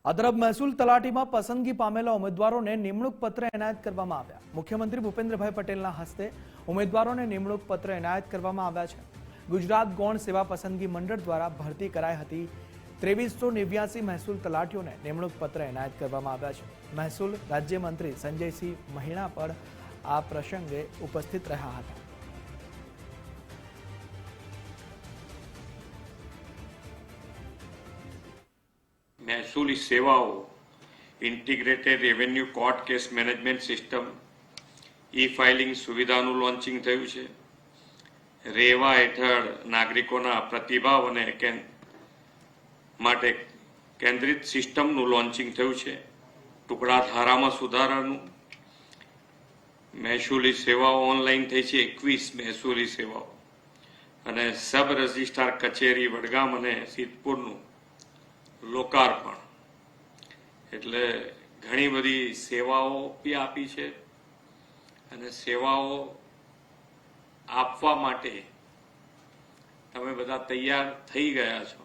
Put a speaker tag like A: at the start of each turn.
A: આ તરફ મહેસૂલ તલાટીમાં પસંદગી પામેલા ઉમેદવારોને નિમણૂક પત્ર એનાયત કરવામાં આવ્યા। મુખ્યમંત્રી ભૂપેન્દ્રભાઈ પટેલના હસ્તે ઉમેદવારોને નિમણૂક પત્ર એનાયત કરવામાં આવ્યા છે। ગુજરાત ગૌણ સેવા પસંદગી મંડળ દ્વારા ભરતી કરાઈ હતી 2389 મહેસૂલ તલાટીઓને નિમણૂક પત્ર એનાયત કરવામાં આવ્યા છે। મહેસૂલ રાજ્યમંત્રી સંજયસિંહ મહીણા પર આ પ્રસંગે ઉપસ્થિત રહ્યા હતા।
B: महसूली सेवाओं integrated revenue court case management system e filing सुविधाનું લોન્ચિંગ થયું છે। રેવા હેઠળ નાગરિકોના પ્રતિભાવ અને માટે કેન્દ્રિત સિસ્ટમનું લોન્ચિંગ થયું છે। ટુકડા ધારામાં સુધારાનું મહેસૂલી સેવાઓ ઓનલાઈન થઈ છે। 21 મહેસૂલી સેવાઓ અને સબ રજિસ્ટ્રાર કચેરી વડગામ અને સિદ્ધપુરનું लोकार्पण એટલે ઘણી બધી સેવાઓ બી આપી છે અને સેવાઓ આપવા માટે તમે બધા તૈયાર થઈ ગયા છો।